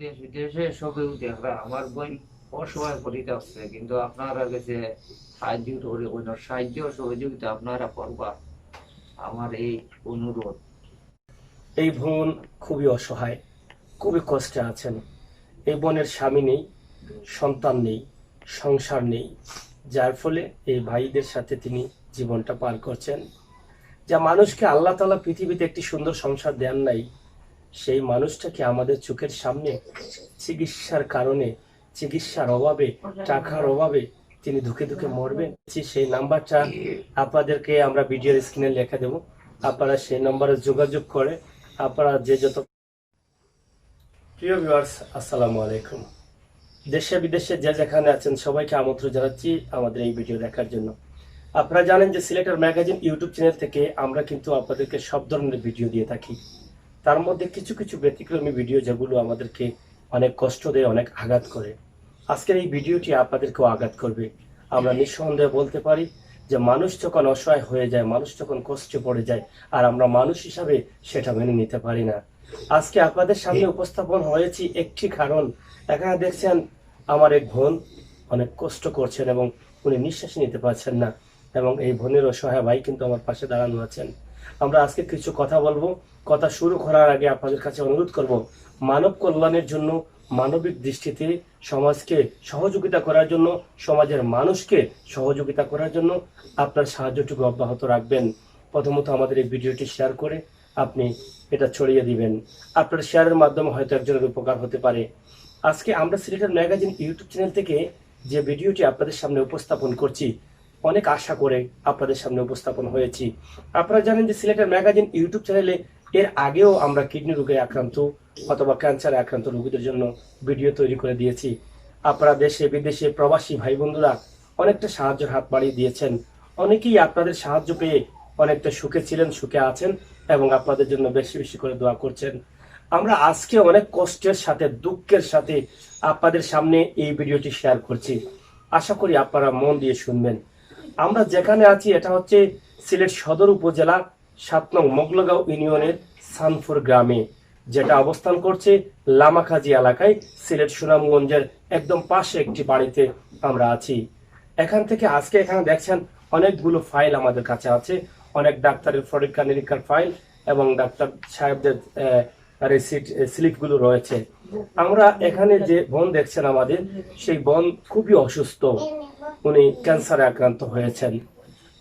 দেশ বিদেশে সবেও দেখরা আমার বোন অসহায় পরিতে আছে, কিন্তু আপনারা কাছে সাহায্য করে কোনো সাহায্য সহযোগিতা আপনারা করবা, আমার এই অনুরোধ। এই বোন খুবই অসহায়, খুবই কষ্টে আছেন। এই বোনের স্বামী নেই, সন্তান নেই, সংসার নেই, যার ফলে এই ভাইদের সাথে তিনি জীবনটা পার করছেন। যা মানুষকে আল্লাহ তাআলা পৃথিবীতে একটি সুন্দর সংসার দেন নাই, সেই মানুষটাকে আমাদের চোখের সামনে চিকিৎসার কারণে, চিকিৎসার অভাবে, টাকার অভাবে তিনি ধুকে ধুকে মরবেন। সেই নাম্বারটা আপনাদেরকে আমরা ভিডিওর স্ক্রিনে লেখা দেব, আপনারা সেই নম্বরে যোগাযোগ করে আপনারা যে যত। প্রিয় ভিউয়ার্স, আসসালামু আলাইকুম। দেশে বিদেশে যে যেখানে আছেন সবাইকে আমন্ত্রণ জানাচ্ছি আমাদের এই ভিডিও দেখার জন্য। আপনারা জানেন যে সিলেক্টর ম্যাগাজিন ইউটিউব চ্যানেল থেকে আমরা কিন্তু আপনাদেরকে সব ধরনের ভিডিও দিয়ে থাকি। তার মধ্যে কিছু কিছু ব্যতিক্রমী ভিডিও যেগুলো আমাদেরকে অনেক কষ্ট দেয়, অনেক আঘাত করে। আজকের এই ভিডিওটি আপনাদেরকেও আঘাত করবে। আমরা নিঃসন্দেহে বলতে পারি যে মানুষ যখন অসহায় হয়ে যায়, মানুষ যখন কষ্টে পড়ে যায়, আর আমরা মানুষ হিসাবে সেটা মেনে নিতে পারি না। আজকে আপনাদের সামনে উপস্থাপন হয়েছি একটি কারণ। এখানে দেখছেন আমার এক বোন অনেক কষ্ট করছেন এবং উনি নিঃশ্বাস নিতে পারছেন না, এবং এই বোনের অসহায় ভাই কিন্তু আমার পাশে দাঁড়ানো আছেন। আমরা আজকে কিছু কথা বলবো। কথা শুরু করার আগে আপনাদের কাছে অনুরোধ করব, মানব কল্যাণের জন্য, মানবিক দৃষ্টিতে সমাজকে সহযোগিতা করার জন্য, সমাজের মানুষকে সহযোগিতা করার জন্য আপনার সাহায্যটুকু অব্যাহত রাখবেন। প্রথমত আমাদের এই ভিডিওটি শেয়ার করে আপনি এটা ছড়িয়ে দিবেন। আপনার শেয়ারের মাধ্যমে হয়তো একজনের উপকার হতে পারে। আজকে আমরা সিলেক্টর ম্যাগাজিন ইউটিউব চ্যানেল থেকে যে ভিডিওটি আপনাদের সামনে উপস্থাপন করছি, অনেক আশা করে আপনাদের সামনে উপস্থাপন হয়েছি। আপনারা জানেন যে সিলেক্টর ম্যাগাজিন ইউটিউব চ্যানেলে এর আগেও আমরা কিডনি রোগে আক্রান্ত অথবা ক্যান্সারে আক্রান্ত রোগীদের জন্য ভিডিও তৈরি করে দিয়েছি। আপনারা দেশে বিদেশে প্রবাসী ভাই বন্ধুরা অনেকটা সাহায্যের হাত বাড়িয়ে দিয়েছেন। অনেকেই আপনাদের সাহায্য পেয়ে অনেকটা সুখে ছিলেন, সুখে আছেন এবং আপনাদের জন্য বেশি বেশি করে দোয়া করছেন। আমরা আজকে অনেক কষ্টের সাথে, দুঃখের সাথে আপনাদের সামনে এই ভিডিওটি শেয়ার করছি। আশা করি আপনারা মন দিয়ে শুনবেন। আমরা যেখানে আছি এটা হচ্ছে সিলেট সদর উপজেলা ৭ নং মোগলগাঁও ইউনিয়নের সানপুর গ্রামে, যেটা অবস্থান করছে লামাকাজি এলাকায়, সিলেট সুনামগঞ্জের একদম পাশে একটি বাড়িতে আমরা আছি। এখান থেকে আজকে এখানে দেখছেন অনেকগুলো ফাইল আমাদের কাছে আছে, অনেক ডাক্তারের পরীক্ষা নিরীক্ষার ফাইল এবং ডাক্তার সাহেবদের রিসিট স্লিপগুলো রয়েছে। আমরা এখানে যে বোন দেখছেন আমাদের, সেই বোন খুবই অসুস্থ, উনি ক্যান্সারে আক্রান্ত হয়েছেন।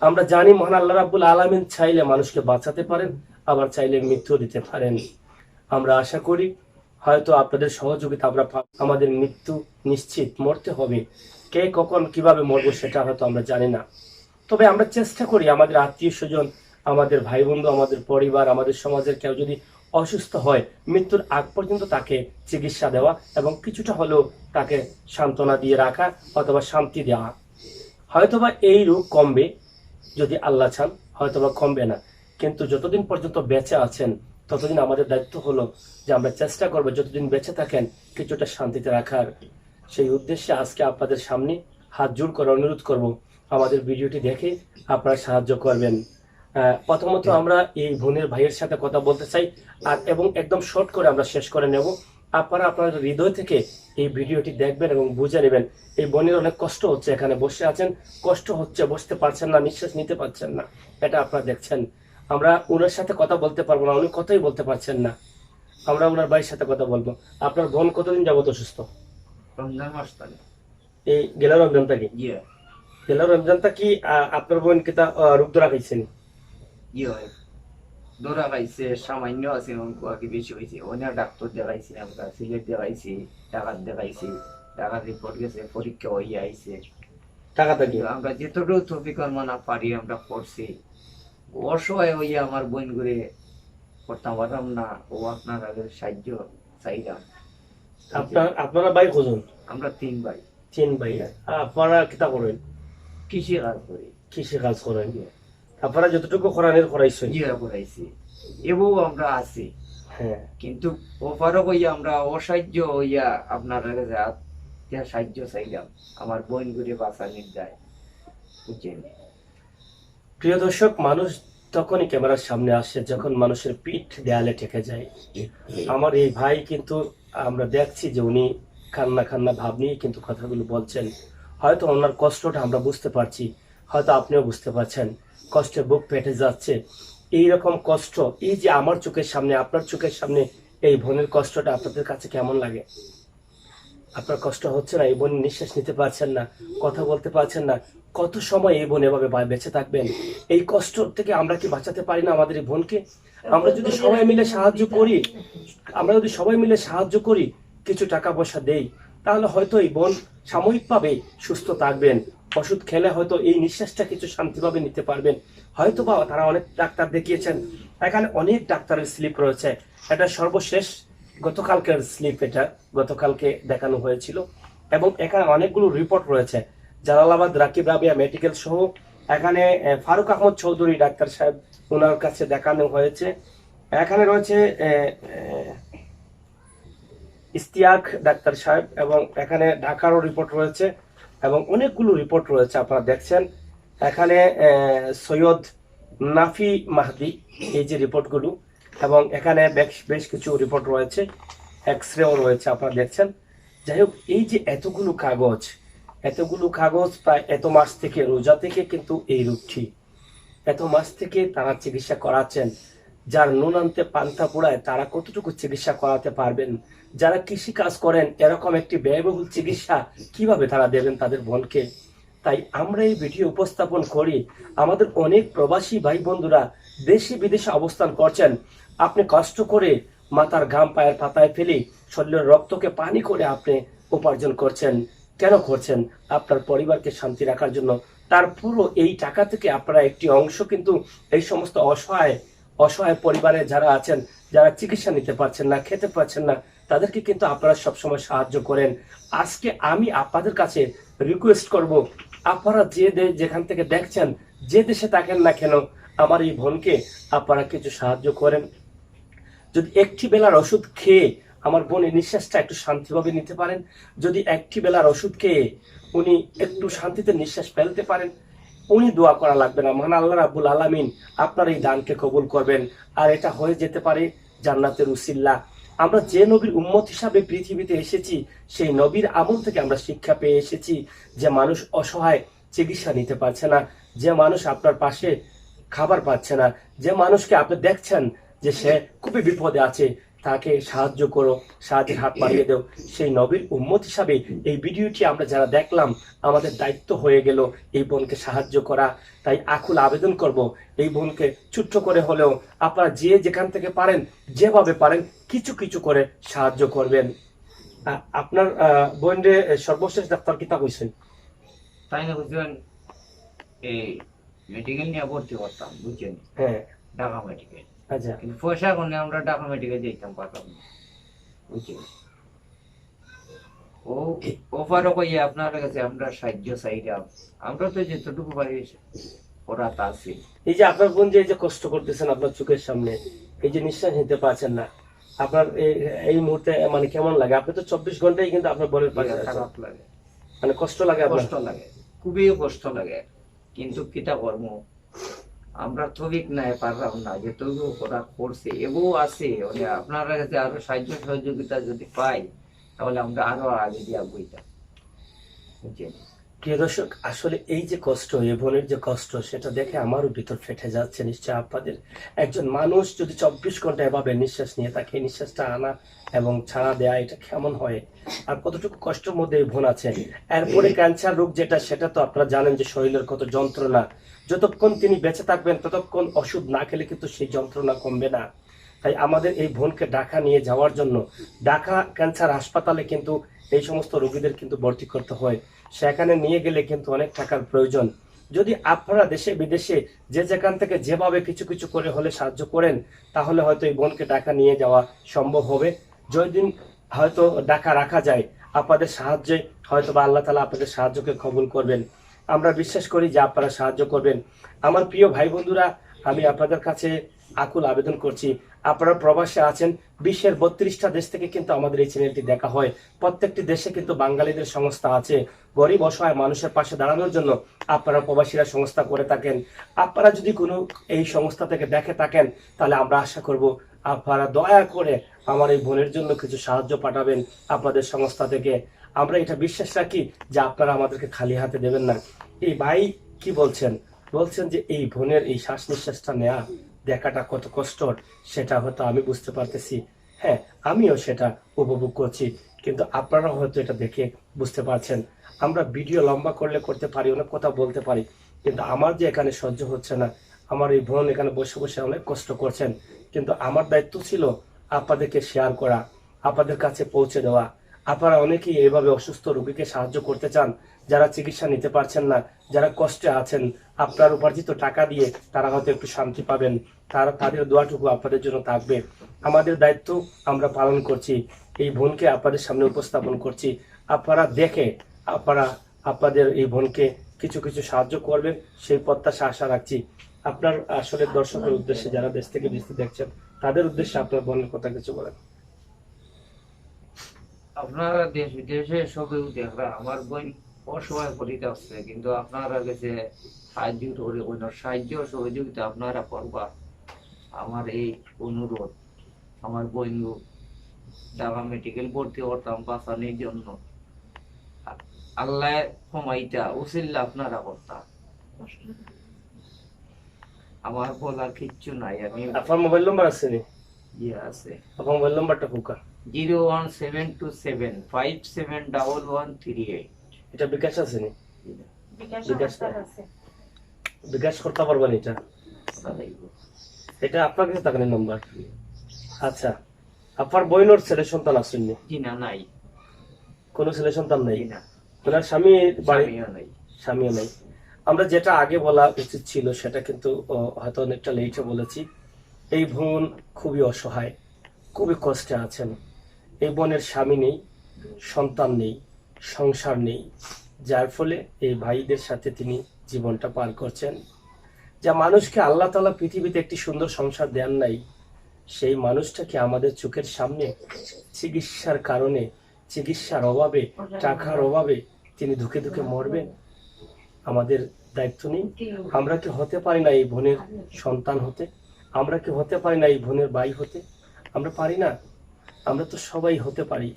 আমরা জানি মহান আল্লাহ রাব্বুল আলামিন চাইলে মানুষকে বাঁচাতে পারেন, আবার চাইলে মৃত্যু দিতে পারেন। আমরা আশা করি হয়তো আপনাদের সহযোগিতা আমরা আমাদের মৃত্যু নিশ্চিত, মরতে হবে। কে কখন কিভাবে মরবো সেটা হয়তো আমরা জানি না, তবে আমরা চেষ্টা করি আমাদের আত্মীয় স্বজন, আমাদের ভাই বন্ধু, আমাদের পরিবার, আমাদের সমাজের কেউ যদি অসুস্থ হয়, মৃত্যুর আগ পর্যন্ত তাকে চিকিৎসা দেওয়া এবং কিছুটা হলেও তাকে সান্ত্বনা দিয়ে রাখা অথবা শান্তি দেওয়া। হয়তোবা এই রোগ কমবে যদি আল্লাহ চান, হয়তোবা কমবে না, কিন্তু যতদিন পর্যন্ত বেঁচে আছেন ততদিন আমাদের দায়িত্ব হলো যে আমরা চেষ্টা করবো যতদিন বেঁচে থাকেন কিছুটা শান্তিতে রাখার। সেই উদ্দেশ্যে আজকে আপনাদের সামনে হাত জোড় করে অনুরোধ করব, আমাদের ভিডিওটি দেখে আপনারা সাহায্য করবেন। প্রথমত আমরা এই বোনের ভাইয়ের সাথে কথা বলতে চাই, আর এবং একদম শর্ট করে আমরা শেষ করে নেব। আপনারা আপনাদের হৃদয় থেকে এই ভিডিওটি দেখবেন এবং বুঝে নেবেন। এই বোনের অনেক কষ্ট হচ্ছে, এখানে বসে আছেন, কষ্ট হচ্ছে, বসতে পারছেন না, নিঃশ্বাস নিতে পারছেন না, এটা আপনারা দেখছেন। আমরা ওনার সাথে কথা বলতে পারবো না, উনি কথাই বলতে পারছেন না। আমরা ওনার ভাইয়ের সাথে কথা বলবো। আপনার বোন কতদিন যাবত অসুস্থ? রমজান মাস তাহলে এই গেল রমজান থেকে? গেল রমজান কি আপনার বোন কি তা রোগ ধরা খাইছেন? হয় দৌড়া খাইছে, সামান্য আছে, অঙ্ক আগে বেশি হয়েছে। অনেক ডাক্তার দেখাইছি, আমরা সিলেট দেখাইছি, টাকার দেখাইছি, টাকার রিপোর্ট গেছে, পরীক্ষা হয়ে আইছে। টাকা থেকে আমরা যেতটুকু তফিকর মানা পারি আমরা করছি। অসহায় হইয়া আমার বোন ঘুরে করতে পারলাম না, ও আপনার সাহায্য চাইলাম। আপনারা ভাই খুঁজুন। আমরা 3 ভাই। 3 ভাই। আপনারা কিতা করেন? কৃষি কাজ করি। কৃষি কাজ করেন, আপনারা যতটুকু করানের করাইছেন। জিরা করাইছি এবং আমরা আছি, হ্যাঁ, কিন্তু ওপারও হইয়া আমরা অসাহায্য হইয়া আপনার সাহায্য চাইলাম আমার বোন করে বাঁচানির যায়, বুঝছেন। প্রিয় দর্শক, মানুষ তখনই ক্যামেরার সামনে আসে যখন মানুষের পিঠ দেয়ালে ঠেকে যায়। আমার এই ভাই কিন্তু আমরা দেখছি যে উনি কান্না কান্না ভাব নিয়ে কিন্তু কথাগুলো বলছেন। হয়তো ওনার কষ্টটা আমরা বুঝতে পারছি, হয়তো আপনিও বুঝতে পারছেন, কষ্টে বুক পেটে যাচ্ছে। এইরকম কষ্ট, এই যে আমার চোখের সামনে, আপনার চোখের সামনে এই বোনের কষ্টটা আপনাদের কাছে কেমন লাগে? আপনার কষ্ট হচ্ছে না? এই বোন নিঃশ্বাস নিতে পারছেন না, কথা বলতে পারছেন না, কত সময় এই বোন এভাবে বেঁচে থাকবেন? এই কষ্ট থেকে আমরা কি বাঁচাতে পারি না আমাদের এই বোনকে? আমরা যদি সবাই মিলে সাহায্য করি, কিছু টাকা পয়সা দেই, তাহলে হয়তো এই বোন সাময়িকভাবে সুস্থ থাকবেন। ওষুধ খেলে হয়তো এই নিঃশ্বাসটা কিছু শান্তিভাবে নিতে পারবেন। হয়তো বা তারা অনেক ডাক্তার দেখিয়েছেন, এখানে অনেক ডাক্তারের স্লিপ রয়েছে। এটা সর্বশেষ গতকালকের স্লিপ, এটা গতকালকে দেখানো হয়েছিল। এবং এখানে অনেকগুলো রিপোর্ট রয়েছে, জালালাবাদ রাকিব রাবিয়া মেডিকেল সহ। এখানে ফারুক আহমদ চৌধুরী ডাক্তার সাহেব, ওনার কাছে দেখানো হয়েছে। এখানে রয়েছে ইস্তিয়াক ডাক্তার সাহেব, এবং এখানে ঢাকারও রিপোর্ট রয়েছে এবং অনেকগুলো রিপোর্ট রয়েছে আপনারা দেখছেন। এখানে সৈয়দ নাফি মাহদি, এই যে রিপোর্টগুলো, এবং এখানে বেশ কিছু রিপোর্ট রয়েছে, এক্সরেও রয়েছে আপনারা দেখছেন। যাই হোক, এই যে এতগুলো কাগজ প্রায় এত মাস থেকে, রোজা থেকে কিন্তু এই রোগটি এত মাস থেকে তারা চিকিৎসা করাচ্ছেন। যার নুন আনতে পান্তা পোড়ায় তারা কতটুকু চিকিৎসা করাতে পারবেন? যারা কৃষি কাজ করেন, এরকম একটি ব্যয়বহুল চিকিৎসা কিভাবে তারা দেবেন তাদের বোনকে? তাই আমরা এই ভিডিও উপস্থাপন করি। আমাদের অনেক প্রবাসী ভাই বন্ধুরা দেশে বিদেশে অবস্থান করছেন। আপনি কষ্ট করে মাথার ঘাম পায়ের পাতায় ফেলে শরীরের রক্তকে পানি করে আপনি উপার্জন করছেন। কেন করছেন? আপনার পরিবারকে শান্তি রাখার জন্য। তার পুরো এই টাকা থেকে আপনারা একটি অংশ কিন্তু এই সমস্ত অসহায় পরিবারে যারা আছেন, যারা চিকিৎসা নিতে পারছেন না, খেতে পারছেন না, তাদেরকে কিন্তু আপনারা সবসময় সাহায্য করেন। আজকে আমি আপনাদের কাছে রিকোয়েস্ট করব, আপনারা যেখান থেকে দেখছেন, যে দেশে থাকেন না কেন, আমার এই বোনকে আপনারা কিছু সাহায্য করেন। যদি একটি বেলার ওষুধ খেয়ে আমার বোনের নিঃশ্বাসটা একটু শান্তিভাবে নিতে পারেন, যদি একটি বেলার ওষুধ খেয়ে উনি একটু শান্তিতে নিঃশ্বাস ফেলতে পারেন, উনি দোয়া করা লাগবে না, মহান আল্লাহ রাব্বুল আলামিন আপনার এই দানকে কবুল করবেন। আর এটা হয়ে যেতে পারে জান্নাতের উসিলা। আমরা যে নবীর উম্মত হিসাবে পৃথিবীতে এসেছি, সেই নবীর আমল থেকে আমরা শিক্ষা পেয়ে এসেছি যে মানুষ অসহায়, চিকিৎসা নিতে পারছে না, যে মানুষ আপনার পাশে খাবার পাচ্ছে না, যে মানুষকে আপনি দেখছেন যে সে খুবই বিপদে আছে, তাকে সাহায্য করো, সাহায্যের হাত বাড়িয়ে দাও। সেই নবীর উম্মত হিসাবে এই ভিডিওটি আমরা যারা দেখলাম, আমাদের দায়িত্ব হয়ে গেল এই বোনকে সাহায্য করা। তাই আকুল আবেদন করব, এই বোনকে ছোট্ট করে হলেও আপনারা যে যেখান থেকে পারেন, যেভাবে পারেন, কিছু কিছু করে সাহায্য করবেন। আপনার বোনের সর্বশেষ ডাক্তার কিতা কইছেন? তাই না, বুঝলেন, এই মেডিকেল নিয়ে ভর্তি করতাম, বুঝছেন, হ্যাঁ, ঢাকা মেডিকেল। আচ্ছা, কিন্তু পয়সা করলে আমরা ঢাকা মেডিকেল যেতাম পারতাম না, বুঝছেন। ও ওপারও কইয়া আপনার কাছে আমরা সাহায্য চাইলাম, আমরা তো যেতটুকু পারি ওরা তা আছে। এই যে আপনার বোন যে এই যে কষ্ট করতেছেন আপনার চোখের সামনে, এই যে নিঃশ্বাস নিতে পারছেন না, আপনার এই মুহূর্তে মানে কেমন লাগে? আপনি তো 24 ঘন্টাই কিন্তু আপনার বোনের পাশে আছেন। খারাপ লাগে, মানে কষ্ট লাগে আপনার? কষ্ট লাগে, খুবই কষ্ট লাগে, কিন্তু কিতা কর্ম, আমরা তবিক নাই পারলাম না, যেটুকু ওরা করছে এবং আছে। আপনার কাছে আরো সাহায্য সহযোগিতা যদি পাই, তাহলে আমরা আরো আগে দিয়ে বইতাম, বুঝছেন। প্রিয় দর্শক, আসলে এই যে কষ্ট, এই বোনের যে কষ্ট, সেটা দেখে আমারও ভিতর ফেটে যাচ্ছে। নিশ্চয় আপনাদের। একজন মানুষ যদি 24 ঘন্টা এভাবে নিঃশ্বাস নিয়ে থাকে, নিঃশ্বাসটা আনা এবং ছাড়া দেয়া, এটা কেমন হয়? আর কতটুকু কষ্টের মধ্যে এই বোন আছে। এরপরে ক্যান্সার রোগ যেটা, সেটা তো আপনারা জানেন যে শরীরের কত যন্ত্রণা। যতক্ষণ তিনি বেঁচে থাকবেন, ততক্ষণ ওষুধ না খেলে কিন্তু সেই যন্ত্রণা কমবে না। তাই আমাদের এই বোনকে ঢাকা নিয়ে যাওয়ার জন্য, ঢাকা ক্যান্সার হাসপাতালে কিন্তু এই সমস্ত রোগীদের কিন্তু ভর্তি করতে হয়। সেখানে নিয়ে গেলে কিন্তু অনেক টাকার প্রয়োজন। যদি আপনারা দেশে বিদেশে যে যেখান থেকে যেভাবে কিছু কিছু করে হলে সাহায্য করেন, তাহলে হয়তো এই বোনকে ঢাকা নিয়ে যাওয়া সম্ভব হবে। যেদিন হয়তো ঢাকা রাখা যায়, আপনাদের সাহায্যে হয়তো বা আল্লাহ তাআলা আপনাদের সাহায্যকে কবুল করবেন। আমরা বিশ্বাস করি যে আপনারা সাহায্য করবেন। আমার প্রিয় ভাই বন্ধুরা, আমি আপনাদের কাছে আকুল আবেদন করছি, আপনারা প্রবাসে আছেন, বিশ্বের 32টা দেশ থেকে কিন্তু আমাদের এই চ্যানেলটি দেখা হয়। প্রত্যেকটি দেশে কিন্তু বাঙালিদের সংস্থা আছে, গরিব অসহায় মানুষের পাশে দাঁড়ানোর জন্য আপনারা প্রবাসীরা সংস্থা করে থাকেন। আপনারা যদি কোনো এই সংস্থা থেকে দেখে থাকেন, তাহলে আমরা আশা করব আপনারা দয়া করে আমার এই বোনের জন্য কিছু সাহায্য পাঠাবেন আপনাদের সংস্থা থেকে। আমরা এটা বিশ্বাস রাখি যে আপনারা আমাদেরকে খালি হাতে দেবেন না। এই ভাই কি বলছেন যে এই বোনের এই শ্বাস নিঃশ্বাসটা নেওয়া দেখাটা কত কষ্টর, সেটা হয়তো আমি বুঝতে পারতেছি। হ্যাঁ, আমিও সেটা উপভোগ করছি, কিন্তু আপনারা হয়তো এটা দেখে বুঝতে পারছেন। আমরা ভিডিও লম্বা করলে করতে পারি, অনেক কথা বলতে পারি, কিন্তু আমার যে এখানে সহ্য হচ্ছে না। আমার এই বোন এখানে বসে বসে অনেক কষ্ট করছেন, কিন্তু আমার দায়িত্ব ছিল আপনাদেরকে শেয়ার করা, আপনাদের কাছে পৌঁছে দেওয়া। আপনারা অনেকেই এইভাবে অসুস্থ রোগীকে সাহায্য করতে চান, যারা চিকিৎসা নিতে পারছেন না, যারা কষ্টে আছেন। আপনার উপার্জিত টাকা দিয়ে তারা হয়তো একটু শান্তি পাবেন, তাদের দোয়াটুকু আপনাদের জন্য থাকবে। আমাদের দায়িত্ব আমরা পালন করছি, এই বোনকে আপনাদের সামনে উপস্থাপন করছি। আপনারা দেখে আপনাদের এই বোনকে কিছু কিছু সাহায্য করবেন, সেই প্রত্যাশা আশা রাখছি। আপনার আসলে দর্শকের উদ্দেশ্যে, যারা দেশ থেকে বিদেশে দেখছেন, তাদের উদ্দেশ্যে আপনার বোনের কথা কিছু বলেন। আপনারা দেশ বিদেশে সবেও দেখরা আমার বোন অসহায় পরিতে আসছে, কিন্তু আপনারা কাছে সাহায্য করে সাহায্য সহযোগিতা আপনারা করবা। আমার এই অনুরোধ, আমার বোন ঢাকা মেডিকেল ভর্তি করতাম বাঁচানোর জন্য, আল্লাহ ক্ষমাইটা উচিল্লা আপনারা করতাম। আমার বলার কিচ্ছু নাই। আমি আপনার মোবাইল নাম্বার আছে নি? ইয়ে আছে, আপনার মোবাইল নাম্বারটা ফুকা 01727571138। এটা বিকাশ আছে নি? বিকাশ বিকাশ করতে পারবেন এটা? এটা আপনার কাছে থাকেন নাম্বার? আচ্ছা, আপনার বোনের ছেলে সন্তান আসেননি? জি না, নাই, কোনো ছেলে সন্তান নাই? জি না, ওনার স্বামী বাড়ি? স্বামীও নাই। স্বামীও নাই। আমরা যেটা আগে বলা উচিত ছিল সেটা কিন্তু হয়তো অনেকটা লেটে বলেছি। এই বোন খুবই অসহায়, খুবই কষ্টে আছেন। এই বোনের স্বামী নেই, সন্তান নেই, সংসার নেই, যার ফলে এই ভাইদের সাথে তিনি জীবনটা পার করছেন। যা মানুষকে আল্লাহ তাআলা পৃথিবীতে একটি সুন্দর সংসার দেন নাই, সেই মানুষটাকে আমাদের চোখের সামনে চিকিৎসার কারণে, চিকিৎসার অভাবে, টাকার অভাবে তিনি ধুকে ধুকে মরবেন। আমাদের দায়িত্ব নেই? আমরা কি হতে পারি না এই বোনের সন্তান হতে? আমরা কি হতে পারি না এই বোনের ভাই হতে? আমরা পারি না? আমরা তো সবাই হতে পারি।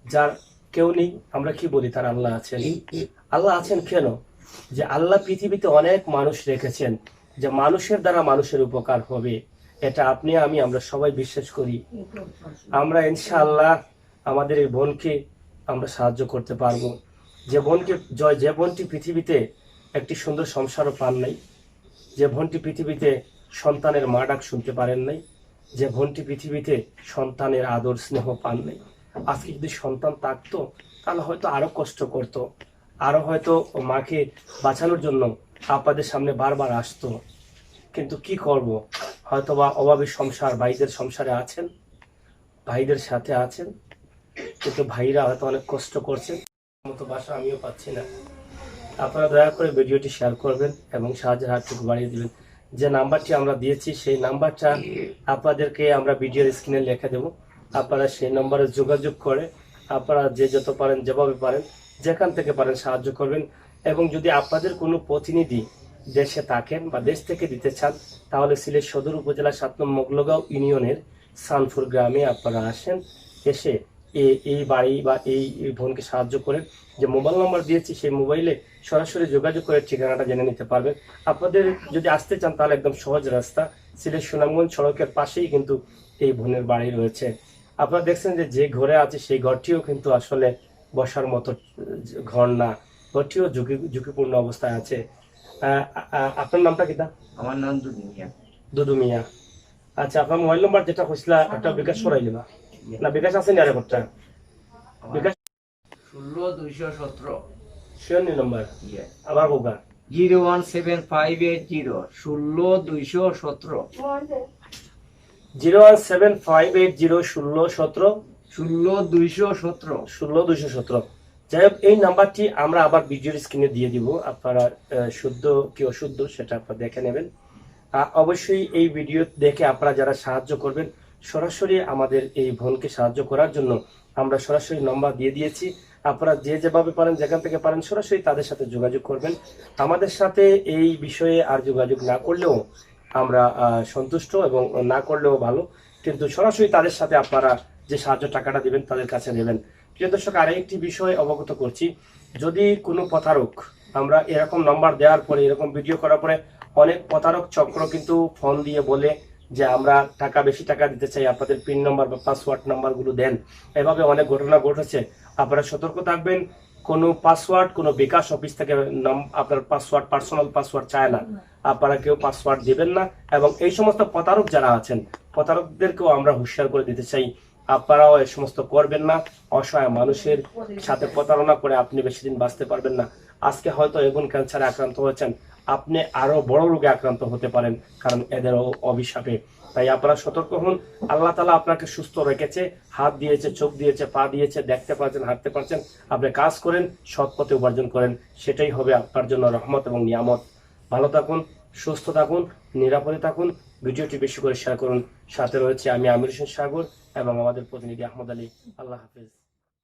যার কেউ নেই, আমরা কি বলি তার আল্লাহ আছেন। আল্লাহ আছেন কেন? যে আল্লাহ পৃথিবীতে অনেক মানুষ রেখেছেন, যে মানুষের দ্বারা মানুষের উপকার হবে, এটা আপনি আমি আমরা সবাই বিশ্বাস করি। আমরা ইনশাআল্লাহ আমাদের এই বোনকে আমরা সাহায্য করতে পারবো। যে বোনটি পৃথিবীতে একটি সুন্দর সংসারও পান নাই, যে বোনটি পৃথিবীতে সন্তানের মা ডাক শুনতে পারেন নাই, যে বোনটি পৃথিবীতে সন্তানের আদর স্নেহ পান নাই, আজকে যদি সন্তান থাকতো তাহলে হয়তো আরো কষ্ট করতো, আরো হয়তো মাকে বাঁচানোর জন্য আপনাদের সামনে বারবার আসতো। কিন্তু কি করব, হয়তো বা অভাবী সংসার, ভাইদের সংসারে আছেন, ভাইদের সাথে আছেন, কিন্তু ভাইরা হয়তো অনেক কষ্ট করছেন, মতো বাসা আমিও পাচ্ছি না। আপনারা দয়া করে ভিডিওটি শেয়ার করবেন এবং সাহায্যের হাতটুকু বাড়িয়ে দিবেন। যে নাম্বারটি আমরা দিয়েছি সেই নাম্বারটা আপনাদেরকে আমরা ভিডিওর স্ক্রিনে লিখে দেব। আপনারা সেই নম্বরে যোগাযোগ করে আপনারা যে যত পারেন, যেভাবে পারেন, যেখান থেকে পারেন সাহায্য করবেন। এবং যদি আপনাদের কোনো প্রতিনিধি দেশে থাকেন বা দেশ থেকে দিতে চান, তাহলে সিলেট সদর উপজেলা 7 নং মোগলগাঁও ইউনিয়নের সানপুর গ্রামে আপনারা আসেন, এসে এই বাড়ি বা এই বোনকে সাহায্য করেন। যে মোবাইল নাম্বার দিয়েছি সেই মোবাইলে সরাসরি যোগাযোগ করে ঠিকানাটা জেনে নিতে পারবেন। আপনাদের যদি আসতে চান তাহলে একদম সহজ রাস্তা, সিলেট সুনামগঞ্জ সড়কের পাশেই কিন্তু এই বোনের বাড়ি রয়েছে। আপনারা দেখছেন যে ঘরে আছে সেই ঘরটিও কিন্তু আসলে বসার মতো ঘর না, ঘরটিও ঝুঁকিপূর্ণ অবস্থায় আছে। আপনার নামটা কি? আমার নাম দুদু মিয়া। দুদু মিয়া। আচ্ছা, আপনার মোবাইল নাম্বার যেটা হয়েছিল একটা বিকাশ করাই দিবা না? বিকাশ আছে না? আরেকটা বিকাশ 16217 শিওনি নাম্বার আবার কোকা 01758016217 01758016217 16217। যাই হোক, এই নাম্বারটি আমরা আবার ভিডিওর স্ক্রিনে দিয়ে দিব, আপনারা শুদ্ধ কি অশুদ্ধ সেটা আপনারা দেখে নেবেন। অবশ্যই এই ভিডিও দেখে আপনারা যারা সাহায্য করবেন, সরাসরি আমাদের এই বোনকে সাহায্য করার জন্য আমরা সরাসরি নম্বর দিয়ে দিয়েছি। আপনারা যে যেভাবে পারেন, যেখান থেকে পারেন, সরাসরি তাদের সাথে যোগাযোগ করবেন। আমাদের সাথে এই বিষয়ে আর যোগাযোগ না করলেও আমরা সন্তুষ্ট, এবং না করলেও ভালো, কিন্তু সরাসরি তাদের সাথে আপনারা যে সাহায্য টাকাটা দিবেন তাদের কাছে নেবেন। প্রিয় দর্শক, আরেকটি বিষয় অবগত করছি, যদি কোনো প্রতারক, আমরা এরকম নম্বর দেওয়ার পরে, এরকম ভিডিও করার পরে অনেক প্রতারক চক্র কিন্তু ফোন দিয়ে বলে যে আমরা টাকা, বেশি টাকা দিতে চাই, আপনাদের পিন নাম্বার বা পাসওয়ার্ড নাম্বারগুলো দেন। এভাবে অনেক ঘটনা ঘটেছে। আপনারা সতর্ক থাকবেন। কোনো পাসওয়ার্ড, কোনো বিকাশ অফিস থেকে আপনার পাসওয়ার্ড, পার্সোনাল পাসওয়ার্ড চায় না। আপনারা কেউ পাসওয়ার্ড দিবেন না। এবং এই সমস্ত প্রতারক যারা আছেন, প্রতারকদেরকেও আমরা হুঁশিয়ার করে দিতে চাই, আপনারাও এই সমস্ত করবেন না। অসহায় মানুষের সাথে প্রতারণা করে আপনি বেশি দিন বাঁচতে পারবেন না। আজকে হয়তো এগুন ক্যান্সারে আক্রান্ত হয়েছেন, আপনি আরো বড় রোগে আক্রান্ত হতে পারেন, কারণ এদের অভিশাপে। তাই আপনারা সতর্ক হন। আল্লাহ তাআলা আপনাকে সুস্থ রেখেছে, হাত দিয়েছে, চোখ দিয়েছে, পা দিয়েছে, দেখতে পাচ্ছেন, হাঁটতে পারছেন। আপনি কাজ করেন, সৎ পথে উপার্জন করেন, সেটাই হবে আপনার জন্য রহমত এবং নিয়ামত। ভালো থাকুন, সুস্থ থাকুন, নিরাপদে থাকুন। ভিডিওটি বেশি করে শেয়ার করুন। সাথে রয়েছে আমি আমির হোসেন সাগর এবং আমাদের প্রতিনিধি আহমদ আলী। আল্লাহ হাফেজ।